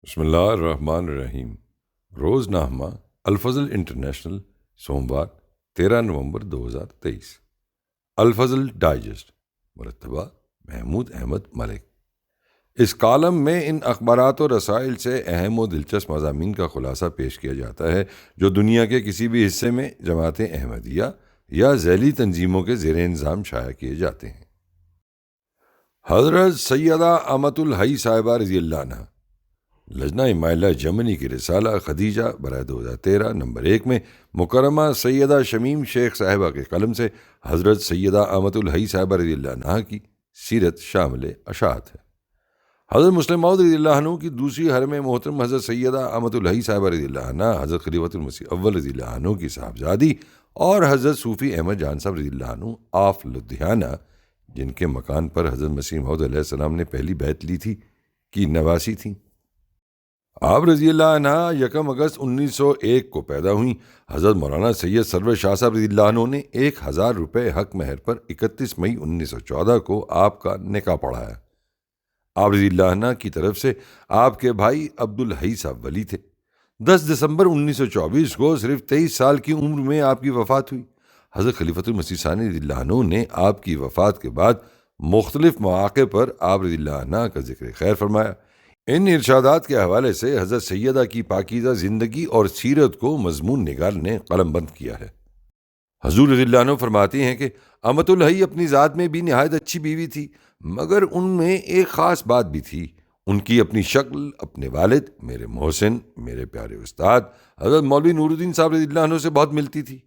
بسم اللہ الرحمن الرحیم۔ روز نامہ الفضل انٹرنیشنل، سوموار 13 نومبر 2023۔ الفضل ڈائجسٹ، مرتبہ محمود احمد ملک۔ اس کالم میں ان اخبارات و رسائل سے اہم و دلچسپ مضامین کا خلاصہ پیش کیا جاتا ہے جو دنیا کے کسی بھی حصے میں جماعت احمدیہ یا ذیلی تنظیموں کے زیر انتظام شائع کیے جاتے ہیں۔ حضرت سیدہ امۃ الحی صاحبہ رضی اللہ عنہ لجنہ مائلہ جرمنی کی رسالہ خدیجہ برائے 2013 نمبر 1 میں مکرمہ سیدہ شمیم شیخ صاحبہ کے قلم سے حضرت سیدہ امۃ الحی صاحبہ رضی اللہ عنہ کی سیرت شامل اشاعت ہے۔ حضرت مسلم موعود رضی اللہ عنہ کی دوسری حرم محترم حضرت سیدہ امۃ الحی صاحبہ رضی اللہ عنہ، حضرت خلیفۃ المسیح اول رضی اللہ عنہ کی صاحبزادی اور حضرت صوفی احمد جان صاحب رضی اللہ عنہ آف لدھیانہ، جن کے مکان پر حضرت مسیح موعود علیہ السلام نے پہلی بیعت لی تھی، کی نواسی تھیں۔ آپ رضی اللہ عنہ 1 اگست 1901 کو پیدا ہوئیں۔ حضرت مولانا سید سرور شاہ صاحب رضی اللہ عنہ نے 1000 روپے حق مہر پر 31 مئی 1914 کو آپ کا نکاح پڑھایا۔ آپ رضی اللہ عنہ کی طرف سے آپ کے بھائی عبدالحی صاحب ولی تھے۔ 10 دسمبر 1924 کو صرف 23 سال کی عمر میں آپ کی وفات ہوئی۔ حضرت خلیفۃ المسیح ثانی رضی اللہ عنہ نے آپ کی وفات کے بعد مختلف مواقع پر آپ رضی اللہ عنہ کا ذکر خیر فرمایا۔ ان ارشادات کے حوالے سے حضرت سیدہ کی پاکیزہ زندگی اور سیرت کو مضمون نگار نے قلم بند کیا ہے۔ حضور رضی اللہ عنہ فرماتے ہیں کہ امۃ الحی اپنی ذات میں بھی نہایت اچھی بیوی تھی، مگر ان میں ایک خاص بات بھی تھی۔ ان کی اپنی شکل اپنے والد میرے محسن، میرے پیارے استاد حضرت مولوی نور الدین صاحب رضی اللہ عنہ سے بہت ملتی تھی۔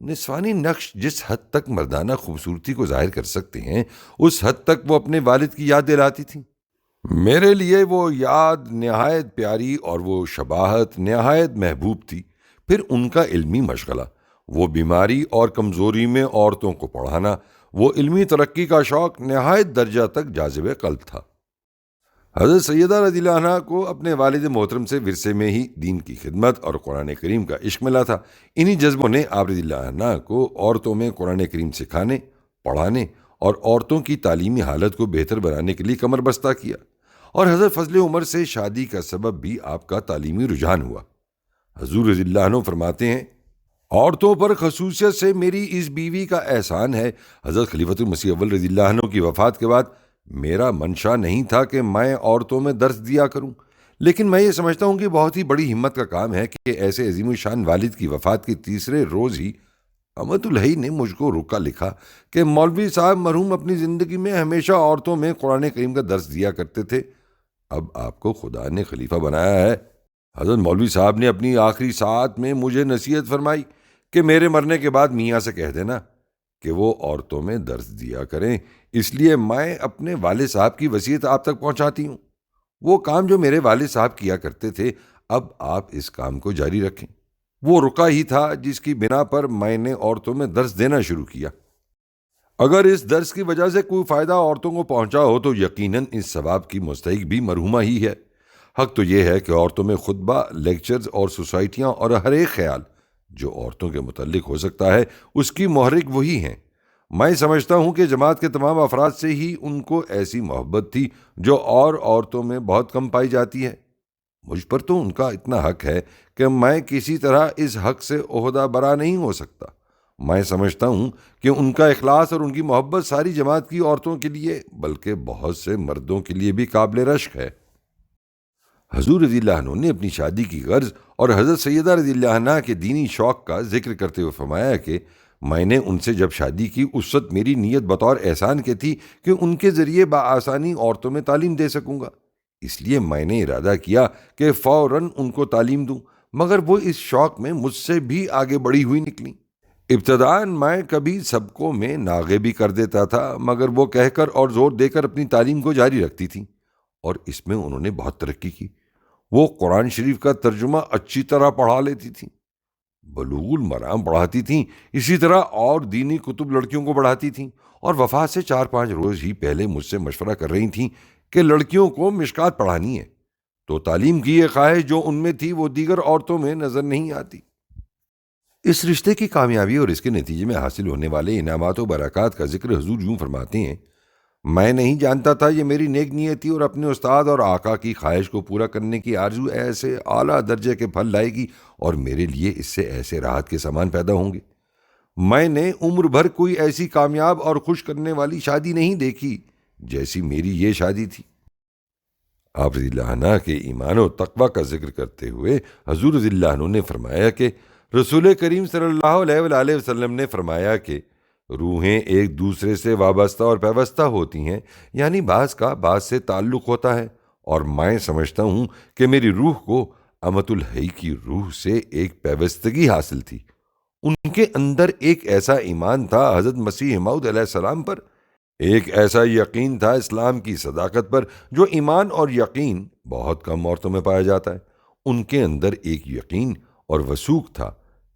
نسوانی نقش جس حد تک مردانہ خوبصورتی کو ظاہر کر سکتے ہیں، اس حد تک وہ اپنے والد کی یاد دلاتی تھیں۔ میرے لیے وہ یاد نہایت پیاری اور وہ شباہت نہایت محبوب تھی۔ پھر ان کا علمی مشغلہ، وہ بیماری اور کمزوری میں عورتوں کو پڑھانا، وہ علمی ترقی کا شوق نہایت درجہ تک جاذب قلب تھا۔ حضرت سیدہ رضی اللہ عنہ کو اپنے والد محترم سے ورثے میں ہی دین کی خدمت اور قرآن کریم کا عشق ملا تھا۔ انہی جذبوں نے آپ رضی اللہ عنہ کو عورتوں میں قرآن کریم سکھانے، پڑھانے اور عورتوں کی تعلیمی حالت کو بہتر بنانے کے لیے کمر بستہ کیا، اور حضرت فضل عمر سے شادی کا سبب بھی آپ کا تعلیمی رجحان ہوا۔ حضور رضی اللہ عنہ فرماتے ہیں، عورتوں پر خصوصیت سے میری اس بیوی کا احسان ہے۔ حضرت خلیفۃ المسیح اول رضی اللہ عنہ کی وفات کے بعد میرا منشا نہیں تھا کہ میں عورتوں میں درس دیا کروں، لیکن میں یہ سمجھتا ہوں کہ بہت ہی بڑی ہمت کا کام ہے کہ ایسے عظیم الشان والد کی وفات کے تیسرے روز ہی امۃ الحی نے مجھ کو رکا لکھا کہ مولوی صاحب مرحوم اپنی زندگی میں ہمیشہ عورتوں میں قرآن کریم کا درس دیا کرتے تھے، اب آپ کو خدا نے خلیفہ بنایا ہے۔ حضرت مولوی صاحب نے اپنی آخری ساعت میں مجھے نصیحت فرمائی کہ میرے مرنے کے بعد میاں سے کہہ دینا کہ وہ عورتوں میں درس دیا کریں، اس لیے میں اپنے والد صاحب کی وصیت آپ تک پہنچاتی ہوں۔ وہ کام جو میرے والد صاحب کیا کرتے تھے، اب آپ اس کام کو جاری رکھیں۔ وہ رکا ہی تھا جس کی بنا پر میں نے عورتوں میں درس دینا شروع کیا۔ اگر اس درس کی وجہ سے کوئی فائدہ عورتوں کو پہنچا ہو تو یقیناً اس ثواب کی مستحق بھی مرحومہ ہی ہے۔ حق تو یہ ہے کہ عورتوں میں خطبہ، لیکچرز اور سوسائٹیاں اور ہر ایک خیال جو عورتوں کے متعلق ہو سکتا ہے، اس کی محرک وہی ہیں۔ میں سمجھتا ہوں کہ جماعت کے تمام افراد سے ہی ان کو ایسی محبت تھی جو اور عورتوں میں بہت کم پائی جاتی ہے۔ مجھ پر تو ان کا اتنا حق ہے کہ میں کسی طرح اس حق سے عہدہ برا نہیں ہو سکتا۔ میں سمجھتا ہوں کہ ان کا اخلاص اور ان کی محبت ساری جماعت کی عورتوں کے لیے بلکہ بہت سے مردوں کے لیے بھی قابل رشک ہے۔ حضور رضی اللہ عنہ نے اپنی شادی کی غرض اور حضرت سیدہ رضی اللہ عنہ کے دینی شوق کا ذکر کرتے ہوئے فرمایا کہ میں نے ان سے جب شادی کی اس وقت میری نیت بطور احسان کی تھی کہ ان کے ذریعے بآسانی عورتوں میں تعلیم دے سکوں گا، اس لیے میں نے ارادہ کیا کہ فوراً ان کو تعلیم دوں، مگر وہ اس شوق میں مجھ سے بھی آگے بڑھی ہوئی نکلیں۔ ابتداً میں کبھی سبقوں میں ناغے بھی کر دیتا تھا، مگر وہ کہہ کر اور زور دے کر اپنی تعلیم کو جاری رکھتی تھیں، اور اس میں انہوں نے بہت ترقی کی۔ وہ قرآن شریف کا ترجمہ اچھی طرح پڑھا لیتی تھیں، بلوغ المرام پڑھاتی تھیں، اسی طرح اور دینی کتب لڑکیوں کو پڑھاتی تھیں، اور وفات سے 4-5 روز ہی پہلے مجھ سے مشورہ کر رہی تھیں کہ لڑکیوں کو مشکات پڑھانی ہے، تو تعلیم کی یہ خواہش جو ان میں تھی وہ دیگر عورتوں میں نظر نہیں آتی۔ اس رشتے کی کامیابی اور اس کے نتیجے میں حاصل ہونے والے انعامات و برکات کا ذکر حضور یوں فرماتے ہیں، میں نہیں جانتا تھا یہ میری نیک نیتی اور اپنے استاد اور آقا کی خواہش کو پورا کرنے کی آرزو ایسے اعلیٰ درجے کے پھل لائے گی اور میرے لیے اس سے ایسے راحت کے سامان پیدا ہوں گے۔ میں نے عمر بھر کوئی ایسی کامیاب اور خوش کرنے والی شادی نہیں دیکھی جیسی میری یہ شادی تھی۔ آپ رضی اللہ عنہ کے ایمان و تقوی کا ذکر کرتے ہوئے حضور رضی اللہ عنہ نے فرمایا کہ رسول کریم صلی اللہ علیہ وآلہ وسلم نے فرمایا کہ روحیں ایک دوسرے سے وابستہ اور پیوستہ ہوتی ہیں، یعنی بعض کا بعض سے تعلق ہوتا ہے، اور میں سمجھتا ہوں کہ میری روح کو امۃ الحی کی روح سے ایک پیوستگی حاصل تھی۔ ان کے اندر ایک ایسا ایمان تھا حضرت مسیح موعود علیہ السلام پر، ایک ایسا یقین تھا اسلام کی صداقت پر جو ایمان اور یقین بہت کم عورتوں میں پایا جاتا ہے۔ ان کے اندر ایک یقین اور وثوق تھا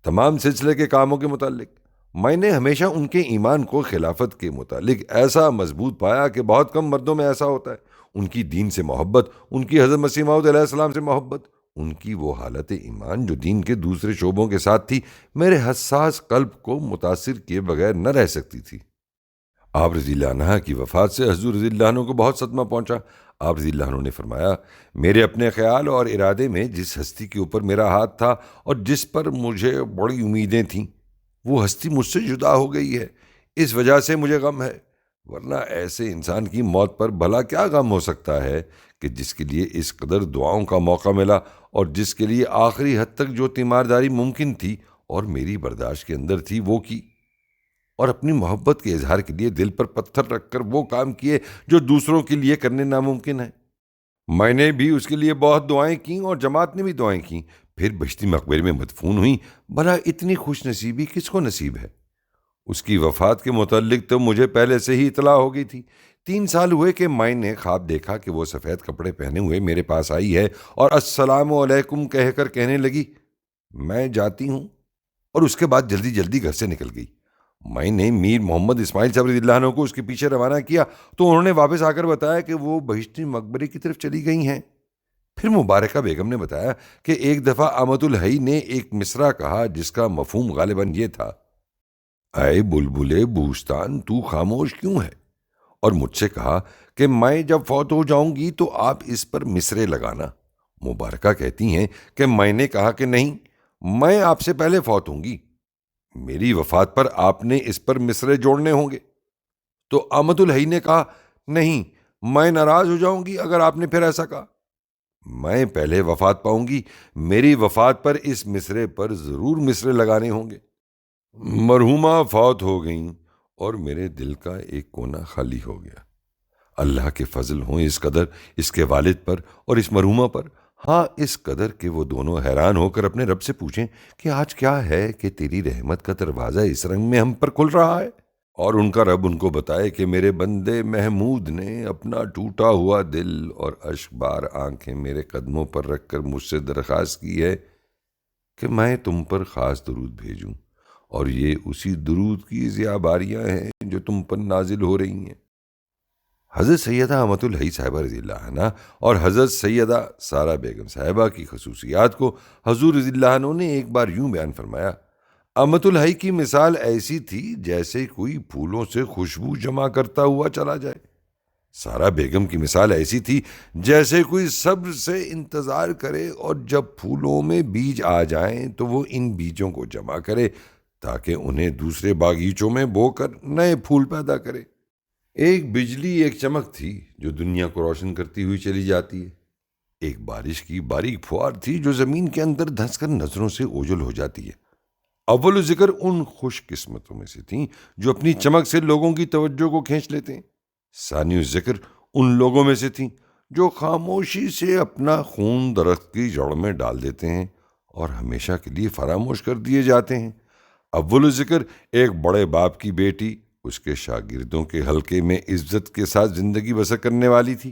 تمام سلسلے کے کاموں کے متعلق۔ میں نے ہمیشہ ان کے ایمان کو خلافت کے متعلق ایسا مضبوط پایا کہ بہت کم مردوں میں ایسا ہوتا ہے۔ ان کی دین سے محبت، ان کی حضرت مسیح موعود علیہ السلام سے محبت، ان کی وہ حالت ایمان جو دین کے دوسرے شعبوں کے ساتھ تھی، میرے حساس قلب کو متاثر کیے بغیر نہ رہ سکتی تھی۔ آپ رضی اللہ عنہ کی وفات سے حضور رضی اللہ عنہ کو بہت صدمہ پہنچا۔ آپ رضی اللہ عنہ نے فرمایا، میرے اپنے خیال اور ارادے میں جس ہستی کے اوپر میرا ہاتھ تھا اور جس پر مجھے بڑی امیدیں تھیں، وہ ہستی مجھ سے جدا ہو گئی ہے۔ اس وجہ سے مجھے غم ہے، ورنہ ایسے انسان کی موت پر بھلا کیا غم ہو سکتا ہے کہ جس کے لیے اس قدر دعاؤں کا موقع ملا اور جس کے لیے آخری حد تک جو تیمارداری ممکن تھی اور میری برداشت کے اندر تھی وہ کی، اور اپنی محبت کے اظہار کے لیے دل پر پتھر رکھ کر وہ کام کیے جو دوسروں کے لیے کرنے ناممکن ہے۔ میں نے بھی اس کے لیے بہت دعائیں کیں اور جماعت نے بھی دعائیں کیں، پھر بہشتی مقبرے میں مدفون ہوئی۔ بھلا اتنی خوش نصیبی کس کو نصیب ہے؟ اس کی وفات کے متعلق تو مجھے پہلے سے ہی اطلاع ہو گئی تھی۔ 3 سال ہوئے کہ میں نے خواب دیکھا کہ وہ سفید کپڑے پہنے ہوئے میرے پاس آئی ہے اور السلام علیکم کہہ کر کہنے لگی، میں جاتی ہوں، اور اس کے بعد جلدی جلدی گھر سے نکل گئی۔ میں نے میر محمد اسماعیل صاحب رضی اللہ عنہ کو اس کے پیچھے روانہ کیا تو انہوں نے واپس آ کر بتایا کہ وہ بہشتی مقبرے کی طرف چلی گئی ہیں۔ پھر مبارکہ بیگم نے بتایا کہ ایک دفعہ امۃ الحی نے ایک مصرع کہا جس کا مفہوم غالباً یہ تھا، اے بلبلے بوستان تو خاموش کیوں ہے؟ اور مجھ سے کہا کہ میں جب فوت ہو جاؤں گی تو آپ اس پر مصرے لگانا۔ مبارکہ کہتی ہیں کہ میں نے کہا کہ نہیں، میں آپ سے پہلے فوت ہوں گی، میری وفات پر آپ نے اس پر مصرے جوڑنے ہوں گے۔ تو امۃ الحی نے کہا، نہیں، میں ناراض ہو جاؤں گی اگر آپ نے پھر ایسا کہا، میں پہلے وفات پاؤں گی، میری وفات پر اس مصرے پر ضرور مصرے لگانے ہوں گے۔ مرحومہ فوت ہو گئیں اور میرے دل کا ایک کونا خالی ہو گیا۔ اللہ کے فضل ہوں اس قدر اس کے والد پر اور اس مرحومہ پر، ہاں اس قدر کہ وہ دونوں حیران ہو کر اپنے رب سے پوچھیں کہ آج کیا ہے کہ تیری رحمت کا دروازہ اس رنگ میں ہم پر کھل رہا ہے، اور ان کا رب ان کو بتائے کہ میرے بندے محمود نے اپنا ٹوٹا ہوا دل اور اشک بار آنکھیں میرے قدموں پر رکھ کر مجھ سے درخواست کی ہے کہ میں تم پر خاص درود بھیجوں، اور یہ اسی درود کی ضیا باریاں ہیں جو تم پر نازل ہو رہی ہیں۔ حضرت سیدہ امۃ الحی صاحبہ رضی اللہ عنہ اور حضرت سیدہ سارہ بیگم صاحبہ کی خصوصیات کو حضور رضی اللہ عنہ نے ایک بار یوں بیان فرمایا، امۃ الحی کی مثال ایسی تھی جیسے کوئی پھولوں سے خوشبو جمع کرتا ہوا چلا جائے۔ سارہ بیگم کی مثال ایسی تھی جیسے کوئی صبر سے انتظار کرے اور جب پھولوں میں بیج آ جائیں تو وہ ان بیجوں کو جمع کرے تاکہ انہیں دوسرے باغیچوں میں بو کر نئے پھول پیدا کرے۔ ایک بجلی ایک چمک تھی جو دنیا کو روشن کرتی ہوئی چلی جاتی ہے، ایک بارش کی باریک پھوار تھی جو زمین کے اندر دھنس کر نظروں سے اوجھل ہو جاتی ہے۔ اول ذکر ان خوش قسمتوں میں سے تھیں جو اپنی چمک سے لوگوں کی توجہ کو کھینچ لیتے ہیں۔ ثانی ذکر ان لوگوں میں سے تھیں جو خاموشی سے اپنا خون درخت کی جڑ میں ڈال دیتے ہیں اور ہمیشہ کے لیے فراموش کر دیے جاتے ہیں۔ اول ذکر ایک بڑے باپ کی بیٹی اس کے شاگردوں کے حلقے میں عزت کے ساتھ زندگی بسر کرنے والی تھی۔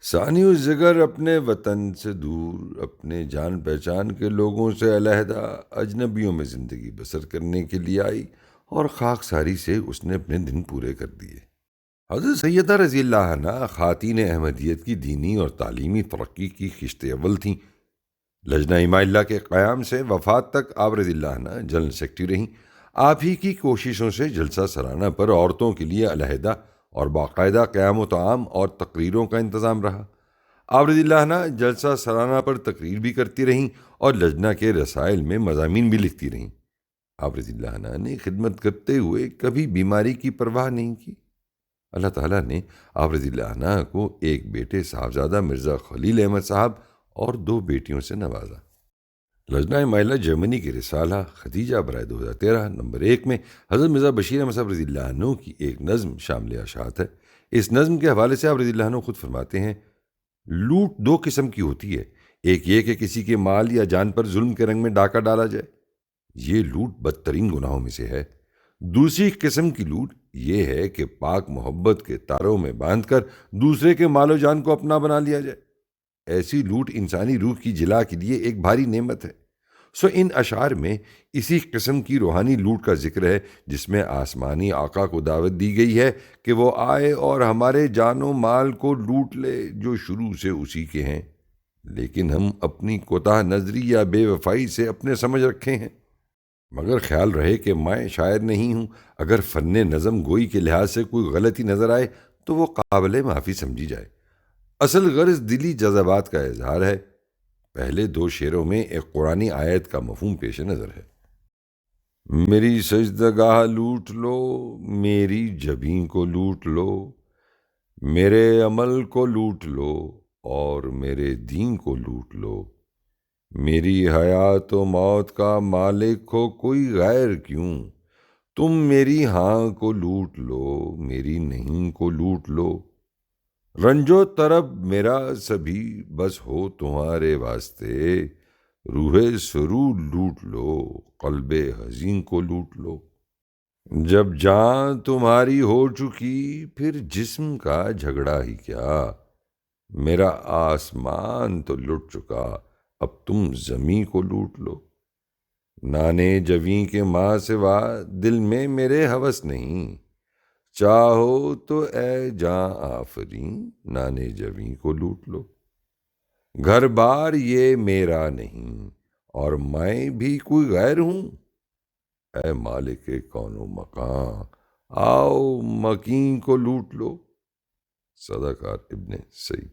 ثانی ذکر اپنے وطن سے دور، اپنے جان پہچان کے لوگوں سے علیحدہ اجنبیوں میں زندگی بسر کرنے کے لیے آئی اور خاک ساری سے اس نے اپنے دن پورے کر دیے۔ حضرت سیدہ رضی اللہ عنہ خواتین احمدیت کی دینی اور تعلیمی ترقی کی خشت اول تھیں۔ لجنہ امام اللہ کے قیام سے وفات تک آپ رضی اللہ عنہ جنرل سیکرٹری رہیں۔ آپ ہی کی کوششوں سے جلسہ سرانہ پر عورتوں کے لیے علیحدہ اور باقاعدہ قیام و طعام اور تقریروں کا انتظام رہا۔ آپ رضی اللہ عنہ جلسہ سالانہ پر تقریر بھی کرتی رہیں اور لجنہ کے رسائل میں مضامین بھی لکھتی رہیں۔ آپ رضی اللہ عنہ نے خدمت کرتے ہوئے کبھی بیماری کی پرواہ نہیں کی۔ اللہ تعالیٰ نے آپ رضی اللہ عنہ کو ایک بیٹے صاحبزادہ مرزا خلیل احمد صاحب اور 2 بیٹیوں سے نوازا۔ لجنہ مائلہ جرمنی کی رسالہ خدیجہ برائے 2013 نمبر 1 میں حضرت مرزا بشیر احمد صاحب رضی اللہ عنہ کی ایک نظم شامل اشاعت ہے۔ اس نظم کے حوالے سے آپ رضی اللہ عنہ خود فرماتے ہیں، لوٹ 2 قسم کی ہوتی ہے، ایک یہ کہ کسی کے مال یا جان پر ظلم کے رنگ میں ڈاکہ ڈالا جائے، یہ لوٹ بدترین گناہوں میں سے ہے۔ دوسری قسم کی لوٹ یہ ہے کہ پاک محبت کے تاروں میں باندھ کر دوسرے کے مال و جان کو اپنا بنا لیا جائے۔ ایسی لوٹ انسانی روح کی جلا کے لیے ایک بھاری نعمت ہے۔ ان اشعار میں اسی قسم کی روحانی لوٹ کا ذکر ہے جس میں آسمانی آقا کو دعوت دی گئی ہے کہ وہ آئے اور ہمارے جان و مال کو لوٹ لے جو شروع سے اسی کے ہیں، لیکن ہم اپنی کوتاہ نظری یا بے وفائی سے اپنے سمجھ رکھے ہیں۔ مگر خیال رہے کہ میں شاعر نہیں ہوں، اگر فن نظم گوئی کے لحاظ سے کوئی غلطی نظر آئے تو وہ قابل معافی سمجھی جائے۔ اصل غرض دلی جذبات کا اظہار ہے۔ پہلے 2 شعروں میں ایک قرآنی آیت کا مفہوم پیش نظر ہے، میری سجدگاہ لوٹ لو، میری جبیں کو لوٹ لو، میرے عمل کو لوٹ لو اور میرے دین کو لوٹ لو، میری حیات و موت کا مالک ہو کوئی غیر کیوں، تم میری ہاں کو لوٹ لو، میری نہیں کو لوٹ لو، رنج و طرب میرا سبھی بس ہو تمہارے واسطے، روح سرور لوٹ لو، قلب حزین کو لوٹ لو، جب جان تمہاری ہو چکی پھر جسم کا جھگڑا ہی کیا، میرا آسمان تو لٹ چکا اب تم زمیں کو لوٹ لو، نانے جویں کے ماں سوا دل میں میرے ہوس نہیں، چاہو تو اے جاں آفریں نانے جویں کو لوٹ لو، گھر بار یہ میرا نہیں اور میں بھی کوئی غیر ہوں، اے مالک کون و مکان آؤ مکین کو لوٹ لو۔ صدقات ابن سعید۔